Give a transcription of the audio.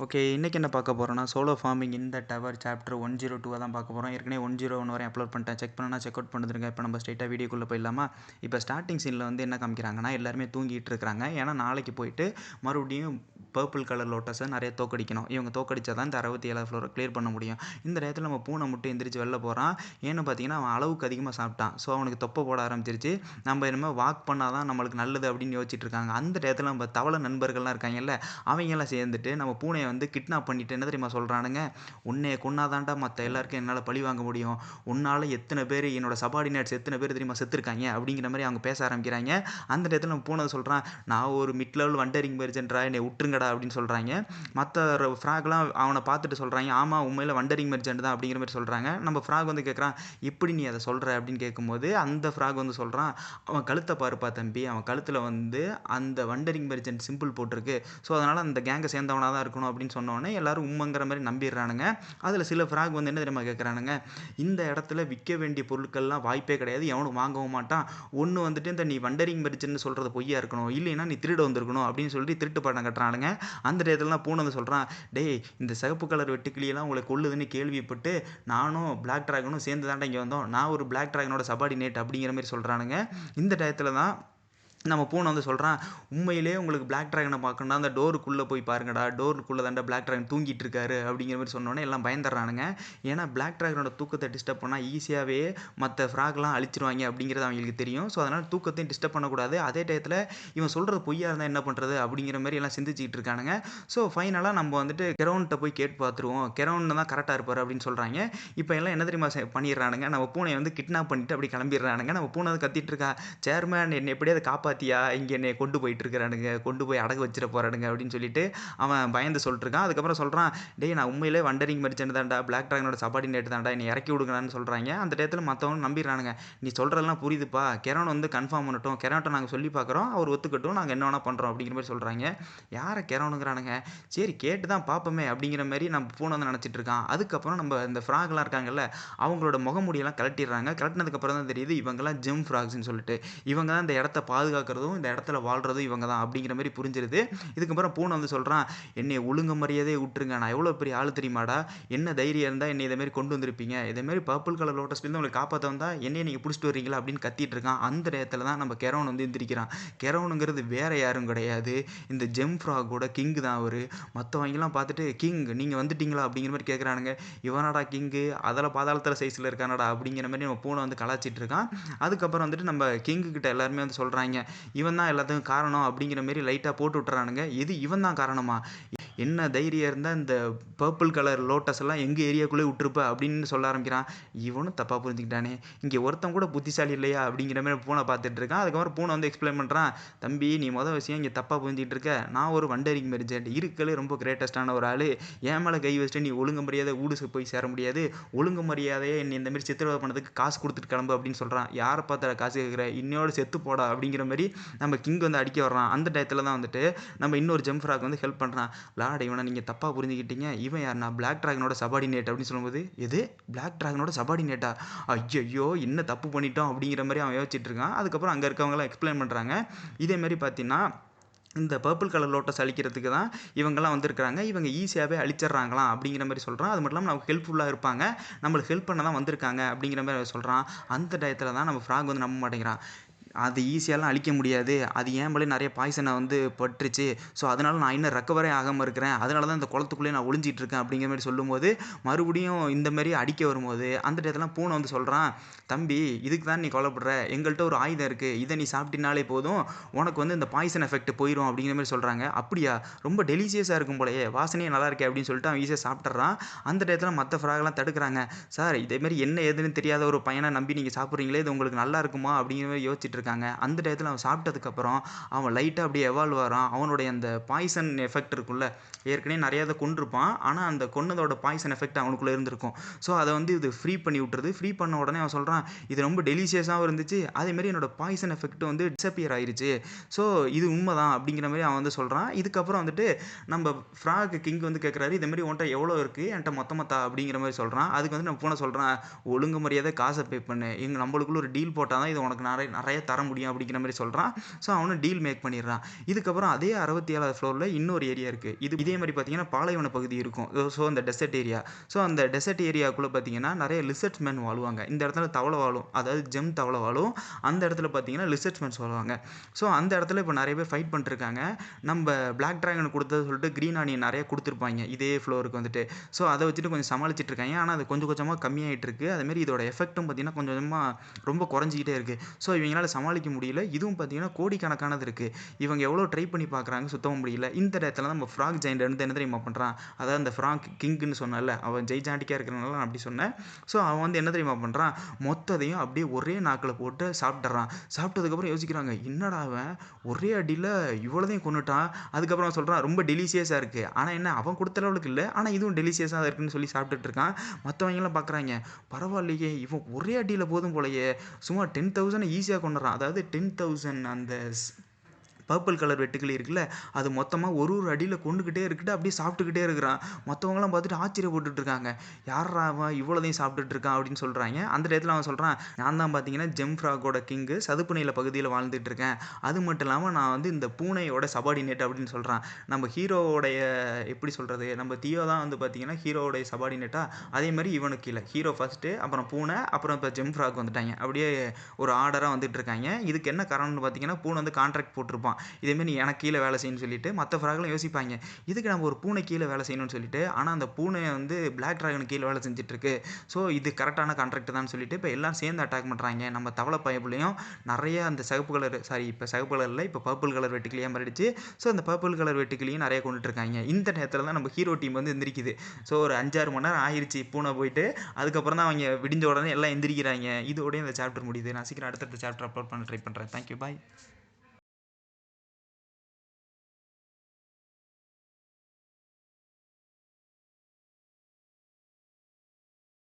Okay, இன்னைக்கு என்ன பார்க்க போறோம்னா, solo farming in the tower chapter 102 தான் பார்க்க போறோம். ஏற்கனவே 101 வரையும் அப்லோட் பண்ணிட்டேன். செக் பண்ணனா செக் அவுட் பண்ணிருங்க. இப்போ நம்ம ஸ்ட்ரைட்டா வீடியோக்குள்ள போயிடலாமா? இப்போ ஸ்டார்டிங் சீன்ல வந்து என்ன காமிக்கிறாங்கன்னா, எல்லாருமே தூங்கிட்டு இருக்காங்க. ஏன்னா நாளைக்கு போயிட்டு மறுபடியும் பர்பிள் கலர் லோட்டஸை நிறைய தோக்கடிக்கணும். இவங்க தோக்கடிச்சா தான் இந்த 67வது ஃப்ளோரை கிளியர் பண்ண முடியும். இந்த நேரத்தில் நம்ம பூனை மட்டும் எந்திரிச்சு வெளில போகிறான். ஏன்னு பார்த்தீங்கன்னா, அவன் அளவுக்கு அதிகமாக சாப்பிட்டான். ஸோ அவனுக்கு தொப்பை போட ஆரம்பிச்சிருச்சு. நம்ம இனிமேல் வாக் பண்ணால் தான் நம்மளுக்கு நல்லது அப்படின்னு யோசிச்சுட்டு இருக்காங்க. அந்த நேரத்தில் நம்ம தவளை நண்பர்கள்லாம் இருக்காங்கல்ல, அவங்கெல்லாம் சேர்ந்துட்டு நம்ம பூனையை வந்து கிட்னாப் பண்ணிட்டு என்ன தெரியுமா சொல்கிறானுங்க, உன்னைய கொன்னாதான்டா மற்ற எல்லாருக்கும் என்னால் பழி வாங்க முடியும். உன்னால் எத்தனை பேர் என்னோட சபார்டினேட்ஸ் எத்தனை பேர் தெரியுமா செத்துருக்காங்க அப்படிங்கிற மாதிரி அவங்க பேச ஆரம்பிக்கிறாங்க. அந்த நேரத்தில் நம்ம பூனை சொல்கிறான், நான் ஒரு மிட் லெவல் வண்டரிங் மெர்ஜென்ட்ரா, என்னை விட்டுருங்கடா அப்படின்னு சொல்கிறாங்க. மற்ற ஃப்ராக்லாம் அவனை பார்த்துட்டு சொல்கிறாங்க, ஆமாம் உண்மையில் வண்டரிங் மெர்ஜென்ட் தான் அப்படிங்கிற மாதிரி சொல்கிறாங்க. நம்ம ஃப்ராக் வந்து கேட்குறான், எப்படி நீ அதை சொல்கிற அப்படின்னு கேட்கும்போது அந்த ஃப்ராக் வந்து சொல்கிறான், அவன் கழுத்தை பாருப்பா தம்பி, அவன் கழுத்தில் வந்து அந்த வண்டரிங் மெர்ஜென்ட் சிம்பிள் போட்டிருக்கு. ஸோ அதனால் அந்த கேங்கை சேர்ந்தவனாக தான் இருக்கணும் அப்படின்னு சொன்னோடனே எல்லாரும் உண்மைங்கிற மாதிரி நம்பிடுறானுங்க. அதில் சில ஃப்ராக் வந்து என்ன தெரியுமா கேட்குறானுங்க, இந்த இடத்துல விற்க வேண்டிய பொருட்கள்லாம் வாய்ப்பே கிடையாது, எவனும் வாங்கவும் மாட்டான். ஒன்று வந்துட்டு இந்த நீ வண்டரிங் மெர்ஜென்ட்னு சொல்கிறது பொய்யா இருக்கணும், இல்லைன்னா நீ திருட வந்திருக்கணும் அப்படின்னு சொல்லிட்டு திருட்டு படம் கட்டுறானுங்க. அந்த இடத்துலலாம் பூனை வந்து சொல்கிறான், டேய் இந்த சிகப்பு கலர் வெட்டுக்கிளியெல்லாம் உங்களை கொல்லுதுன்னு கேள்விப்பட்டு நானும் பிளாக் ட்ராகனும் சேர்ந்து தாண்டா இங்கே வந்தோம், நான் ஒரு பிளாக் ட்ராகனோட சபார்டினேட் அப்படிங்கிற மாதிரி சொல்கிறானுங்க. இந்த டயத்தில் தான் நம்ம பூனை வந்து சொல்கிறான், உண்மையிலே உங்களுக்கு பிளாக் ட்ராகனை பார்க்கணுன்னா அந்த டோருக்குள்ளே போய் பாருங்கடா, டோருக்குள்ளே தாண்டா பிளாக் ட்ராகன் தூங்கிட்டு இருக்காரு அப்படிங்கிற மாதிரி சொன்னோன்னே எல்லாம் பயந்துடுறானுங்க. ஏன்னா பிளாக் ட்ராகனோட தூக்கத்தை டிஸ்டர்ப் பண்ணால் ஈஸியாகவே மற்ற ஃப்ராக்லாம் அழிச்சிருவாங்க அப்படிங்கிறது அவங்களுக்கு தெரியும். ஸோ அதனால் தூக்கத்தையும் டிஸ்டர்ப் பண்ணக்கூடாது. அதே டயத்தில் இவன் சொல்கிறது பொய்யா இருந்தால் என்ன பண்ணுறது அப்படிங்கிற மாதிரி எல்லாம் சிந்திச்சிக்கிட்டு இருக்கானுங்க. ஸோ ஃபைனலாக நம்ம வந்துட்டு கெரோன்கிட்ட போய் கேட்டு பார்த்துருவோம், கெரோன் தான் கரெக்டாக இருப்பார் அப்படின்னு சொல்கிறாங்க. இப்போ எல்லாம் என்ன தெரியுமா பண்ணிடுறானுங்க, நம்ம பூனையை வந்து கிட்னாப் பண்ணிட்டு அப்படி கிளம்பிடுறானுங்க. நம்ம பூனை வந்து கத்திட்டு இருக்கா, சேர்மேன் என்னை எப்படியாவது காப்பாற்றியா, இங்கே என்னை கொண்டு போயிட்டு இருக்கிறானுங்க, கொண்டு போய் அடகு வச்சிட போகிறானுங்க அப்படின்னு சொல்லிட்டு அவன் பயந்து சொல்லிட்டு இருக்கான். அதுக்கப்புறம் சொல்கிறான், டேய் நான் உண்மையிலே வண்டரிங் மெர்ச்சன்ட் தான்டா, பிளாக் ட்ராகனோட சபார்டினேட் தான்டா, என்னை இறக்கி விடுங்கன்னு சொல்கிறாங்க. அந்த டயத்தில் மற்றவங்க நம்பிடுறானுங்க, நீ சொல்கிறதெல்லாம் புரியுதுப்பா, கெரோன் வந்து கன்ஃபார்ம் பண்ணட்டும், கெரோன்ட்ட நாங்கள் சொல்லி பார்க்குறோம், அவர் ஒத்துக்கட்டும், நாங்கள் என்ன வேணால் பண்ணுறோம் அப்படிங்கிற மாதிரி சொல்கிறாங்க. யாரை கெரோனுங்கிறானுங்க, சரி கேட்டு தான் பார்ப்போமே அப்படிங்கிற மாதிரி நம்ம பூனை வந்து நினச்சிட்டு இருக்கான். அதுக்கப்புறம் நம்ம இந்த ஃப்ராக்லாம் இருக்காங்கல்ல, அவங்களோட முகமூடியெல்லாம் கழட்டிடுறாங்க. கழட்டினதுக்கப்புறம் தான் தெரியுது இவங்கெல்லாம் ஜெம் ஃப்ராக்ஸ்ன்னு சொல்லிட்டு, இவங்க தான் இந்த இடத்த பாதுகாக்கிறதும் இந்த இடத்துல வாழ்கிறதும் இவங்க தான் அப்படிங்கிற மாதிரி புரிஞ்சிருது. இதுக்கப்புறம் பூனை வந்து சொல்கிறான், என்னை ஒழுங்கு மரியாதையே விட்டுருங்க, நான் எவ்வளோ பெரிய ஆள் தெரியுமாடா, என்ன தைரியம் இருந்தால் என்னை இதேமாரி கொண்டு வந்திருப்பீங்க, இதேமாரி பர்பிள் கலர் லோட்டஸ்லேருந்து உங்களை காப்பாற்ற வந்தால் என்னையை நீங்கள் பிடிச்சிட்டு வரீங்களா அப்படின்னு கத்திட்டு இருக்கான். அந்த நேரத்தில் தான் நம்ம கெரோன் வந்து எந்திரிக்கிறான். கெரோனுங்கிறது வேற யாரும் கிடையாது, இந்த ஜெம் ஃப்ராகோட கிங் தான் அவர். மற்றவங்கலாம் பார்த்துட்டு, கிங் நீங்கள் வந்துட்டீங்களா அப்படிங்கிற மாதிரி கேட்குறானுங்க. இவனாடா கிங்கு, அதில் பாதாளத்தில் சைஸில் இருக்கானடா அப்படிங்கிற மாதிரி நம்ம பூனை வந்து கலாச்சிட்டு இருக்கான். அதுக்கப்புறம் வந்துட்டு நம்ம கிங்கு கிட்ட எல்லாருமே வந்து சொல்கிறாங்க, இவன் தான் எல்லாத்துக்கும் காரணம் அப்படிங்கிற மாதிரி லைட்டாக போட்டு விட்டுறானுங்க. இது இவன் தான் காரணமா, என்ன தைரியம் இருந்தால் இந்த பர்பிள் கலர் லோட்டஸ் எல்லாம் எங்கள் ஏரியாக்குள்ளே விட்டுருப்ப அப்படின்னு சொல்ல ஆரம்பிக்கிறான். இவனும் தப்பாக புரிஞ்சுக்கிட்டானே, இங்கே ஒருத்தன் கூட புத்திசாலி இல்லையா அப்படிங்கிற மாதிரி பூனை பார்த்துட்டு இருக்கான். அதுக்கப்புறம் பூனை வந்து எக்ஸ்பிளைன் பண்ணுறான், தம்பி நீ மொதல் விஷயம் இங்கே தப்பாக புரிஞ்சிட்டு இருக்க, நான் ஒரு வண்டரிங் மெர்ஜென்ட், இருக்கலே ரொம்ப கிரேட்டஸ்டான ஒரு ஆள், என் மேலே கை வச்சுட்டு நீ ஒழுங்கு மரியாதை ஊடு போய் சேர முடியாது, ஒழுங்கு மரியாதையே என்னை இந்த மாதிரி சித்திரவதை பண்ணதுக்கு காசு கொடுத்துட்டு கிளம்பு அப்படின்னு சொல்கிறான். யாரை பார்த்தா காசு கேட்குற, இன்னோட செத்து போடா அப்படிங்கிற மாதிரி நம்ம கிங் வந்து அடிக்க வர்றான். அந்த டயத்தில் தான் வந்துட்டு நம்ம இன்னொரு ஜெம் ஃப்ராக் வந்து ஹெல்ப் பண்ணுறான். லார்ட் இவனை நீங்கள் தப்பாக புரிஞ்சுக்கிட்டீங்க, இவன் யார், நான் பிளாக் ட்ராகனோட சபார்டினேட் அப்படின்னு சொல்லும்போது, எது பிளாக் ட்ராகனோட சபார்டினேட்டா, ஐயோ என்ன தப்பு பண்ணிட்டோம் அப்படிங்கிற மாதிரி அவன் யோசிச்சுட்டு இருக்கான். அதுக்கப்புறம் அங்கே இருக்கவங்களாம் எக்ஸ்பிளைன் பண்ணுறாங்க, இதேமாரி பார்த்தீங்கன்னா இந்த பர்பிள் கலர் லோட்டஸ் அழிக்கிறதுக்கு தான் இவங்கெல்லாம் வந்திருக்கிறாங்க, இவங்க ஈஸியாகவே அழிச்சிட்றாங்களாம் அப்படிங்கிற மாதிரி சொல்கிறான். அது மட்டும் இல்லாமல் நமக்கு ஹெல்ப்ஃபுல்லாக இருப்பாங்க, நம்மளுக்கு ஹெல்ப் பண்ண தான் வந்திருக்காங்க அப்படிங்கிற மாதிரி சொல்கிறான். அந்த டயத்தில் தான் நம்ம ஃப்ராக் வந்து நம்ப மாட்டேங்கிறான், அது ஈஸியாலாம் அழிக்க முடியாது, அது ஏன் மேலே நிறைய பாய்சனை வந்து பட்டுருச்சு, ஸோ அதனால் நான் இன்னும் ரெக்கவரே ஆகாமல் இருக்கிறேன், அதனால தான் இந்த குளத்துக்குள்ளேயே நான் ஒளிஞ்சிட்டு இருக்கேன் அப்படிங்கிற மாதிரி சொல்லும்போது, மறுபடியும் இந்த மாதிரி அடிக்க வரும்போது அந்த இடத்துலாம் பூனை வந்து சொல்கிறான், தம்பி இதுக்கு தான் நீ கொலைப்படுற, எங்கள்கிட்ட ஒரு ஆயுதம் இருக்குது, இதை நீ சாப்பிட்டினாலே போதும், உனக்கு வந்து இந்த பாய்சன் எஃபெக்ட் போயிடும் அப்படிங்கிற மாதிரி சொல்கிறாங்க. அப்படியா, ரொம்ப டெலிஷியஸாக இருக்கும் போலயே, வாசனையே நல்லா இருக்கே அப்படின்னு சொல்லிட்டு அவன் ஈஸியாக சாப்பிட்றான். அந்த டயத்தில் மற்ற ஃப்ராக்லாம் தடுக்கிறாங்க, சார் இதேமாரி என்ன ஏதுன்னு தெரியாத ஒரு பையனை நம்பி நீங்கள் சாப்பிட்றீங்களே, இது உங்களுக்கு நல்லா இருக்குமா அப்படிங்கிற மாதிரி யோசிச்சுட்டு இருக்காங்க. அந்த டயத்தில் அவன் சாப்பிட்டதுக்கப்புறம் அவன் லைட்டாக அப்படியே எவால்வ் ஆகிறான். அவனுடைய அந்த பாய்சன் எஃபெக்ட் இருக்குல்ல, ஏற்கனவே நிறையா இதை கொண்டிருப்பான், ஆனால் அந்த கொன்னதோட பாய்சன் எஃபெக்ட் அவனுக்குள்ளே இருந்திருக்கும். ஸோ அதை வந்து இது ஃப்ரீ பண்ணி விட்டுருது. ஃப்ரீ பண்ண உடனே அவன் சொல்கிறான், இது ரொம்ப டெலிஷியஸாகவும் இருந்துச்சு, அதேமாரி என்னோட பாய்சன் எஃபெக்ட் வந்து டிஸப்பியர் ஆயிடுச்சு, ஸோ இது உண்மை தான் அப்படிங்கிற மாதிரி அவன் வந்து சொல்கிறான். இதுக்கப்புறம் வந்துட்டு நம்ம ஃப்ராக் கிங் வந்து கேட்குறாரு, இதேமாரி உன்ட்ட எவ்வளோ இருக்குது என்கிட்ட மொத்தமத்தா அப்படிங்கிற மாதிரி சொல்கிறான். அதுக்கு வந்து நம்ம பூனை சொல்கிறான், ஒழுங்கு மரியாதை காசை பே பண்ணு, நம்மளுக்குள்ள ஒரு டீல் போட்டால் தான் இது உனக்கு நிறைய நிறைய தர முடியும் அப்படிங்கிற மாதிரி சொல்கிறான். ஸோ அவனும் டீல் மேக் பண்ணிடுறான். இதுக்கப்புறம் அதே 67வது ஃப்ளோரில் இன்னொரு ஏரியா இருக்குது. இதே மாதிரி பார்த்தீங்கன்னா பாலைவன பகுதி இருக்கும். ஸோ அந்த டெசர்ட் ஏரியா. ஸோ அந்த டெசர்ட் ஏரியாக்குள்ளே பார்த்தீங்கன்னா நிறைய லிசர்ட்ஸ் மேன் வாழுவாங்க. இந்த இடத்துல தவளை வாழும், அதாவது ஜெம் தவளை வாழும். அந்த இடத்துல பார்த்தீங்கன்னா லிசர்ட்ஸ் மேன்ஸ் வாழுவாங்க. ஸோ அந்த இடத்துல இப்போ நிறைய பேர் ஃபைட் பண்ணிருக்காங்க. நம்ம பிளாக் ட்ராகன் கொடுத்தது சொல்லிட்டு க்ரீன் ஆனியன் நிறைய கொடுத்துருப்பாங்க இதே ஃப்ளோருக்கு வந்துட்டு. ஸோ அதை வச்சுட்டு கொஞ்சம் சமாளிச்சிட்டு இருக்காங்க. ஆனால் அது கொஞ்சம் கொஞ்சமாக கம்மியாகிட்டு இருக்கு. அதேமாரி இதோட எஃபெக்ட்டும் பார்த்தீங்கன்னா கொஞ்சம் கொஞ்சமாக ரொம்ப குறைஞ்சிக்கிட்டே இருக்குது. ஸோ இவங்களால சமாளிக்க முடியல. இதுவும் பார்த்தீங்கன்னா கோடிக்கணக்கானது இருக்குது. இவங்க எவ்வளோ ட்ரை பண்ணி பார்க்குறாங்க, சுத்தமாக முடியல. இந்த இடத்துல நம்ம ஃப்ராக் ஜெயிண்ட் வந்து என்ன தெரியுமா பண்ணுறான், அதாவது அந்த ஃப்ராக் கிங்குன்னு சொன்னால அவன் ஜெய்ஜாண்டிக்காக இருக்கிறனால நான் அப்படி சொன்னேன். ஸோ அவன் வந்து என்ன தெரியுமா பண்ணுறான், மொத்தத்தையும் அப்படியே ஒரே நாக்கில் போட்டு சாப்பிட்றான். சாப்பிட்டதுக்கப்புறம் யோசிக்கிறாங்க, என்னடா அவன் ஒரே அடியில் இவ்வளோதையும் கொண்டுட்டான். அதுக்கப்புறம் அவன் சொல்கிறான் ரொம்ப டெலிஷியஸாக இருக்குது. ஆனால் என்ன அவன் கொடுத்த லெவலுக்கு இல்லை, ஆனால் இதுவும் டெலிஷியஸாக இருக்குன்னு சொல்லி சாப்பிட்டுட்டு இருக்கான். மற்றவங்களாம் பார்க்குறாங்க, பரவாயில்லையே இவன் ஒரே அடியில் போதும் போலையே, சும்மா 10,000 ஈஸியாக கொண்டுறான். அதாவது 10,000 அந்த பர்பிள் கலர் வெட்டுக்கிளி இருக்குல்ல, அது மொத்தமாக ஒரு அடியில் கொண்டுக்கிட்டே இருக்கிட்டு அப்படியே சாப்பிட்டுக்கிட்டே இருக்கிறான். மற்றவங்களாம் பார்த்துட்டு ஆச்சரியப்பட்டுட்டு இருக்காங்க, யாரா அவன் இவ்வளோதையும் சாப்பிட்டுட்டு இருக்கான் அப்படின்னு சொல்கிறாங்க. அந்த இடத்துல அவன் சொல்கிறான், நான் தான் பார்த்தீங்கன்னா ஜெம் ஃப்ராகோட கிங்கு, சதுப்பு நில பகுதியில் வாழ்ந்துட்டு இருக்கேன். அது மட்டும் இல்லாமல் நான் வந்து இந்த பூனையோட சபார்டினேட் அப்படின்னு சொல்கிறான். நம்ம ஹீரோவோடைய எப்படி சொல்கிறது, நம்ம தியோ தான் வந்து பார்த்தீங்கன்னா ஹீரோவோடைய சபார்டினேட்டா, அதே மாதிரி இவனுக்கு கீழே ஹீரோ ஃபஸ்ட்டு, அப்புறம் பூனை, அப்புறம் இப்போ ஜெம் ஃப்ராக் வந்துட்டாங்க. அப்படியே ஒரு ஆர்டராக வந்துட்டு இருக்காங்க. இதுக்கு என்ன காரணம்னு பார்த்தீங்கன்னா பூனை வந்து கான்ட்ராக்ட் போட்டிருப்பான், இதேமாரி எனக்கு கீழே வேலை செய்யணும்னு சொல்லிட்டு. மற்ற ஃப்ராக்லாம் யோசிப்பாங்க, இதுக்கு நம்ம ஒரு பூனை கீழே வேலை செய்யணும்னு சொல்லிட்டு. ஆனால் அந்த பூனை வந்து பிளாக் ட்ராகன் கீழே வேலை செஞ்சுட்ருக்கு. ஸோ இது கரெக்டான கான்ட்ராக்ட் தான் சொல்லிட்டு இப்போ எல்லாம் சேர்ந்து அட்டாக் பண்ணுறாங்க. நம்ம தவளை பயப்புலையும் நிறைய அந்த சிகப்பு கலர் இப்போ சிகப்பு கலரில் இப்போ பர்பிள் கலர் வெட்டுக்கிளியாக மாறிடுச்சு. ஸோ அந்த பர்பிள் கலர் வெட்டுக்கிளியும் நிறைய கொண்டுட்டு இருக்காங்க. இந்த நேரத்தில் தான் நம்ம ஹீரோ டீம் வந்து எந்திரிக்குது. ஸோ ஒரு 5-6 மணி நேரம் ஆயிடுச்சு பூனை போயிட்டு. அதுக்கப்புறம் தான் அவங்க விடிஞ்ச உடனே எல்லாம் எந்திரிக்கிறாங்க. இதோடய இந்த சாப்டர் முடியுது. நான் சீக்கிரம் அடுத்தடுத்த சாப்டர் அப்லோட் பண்ண ட்ரை பண்ணுறேன். தேங்க்யூ, பாய்.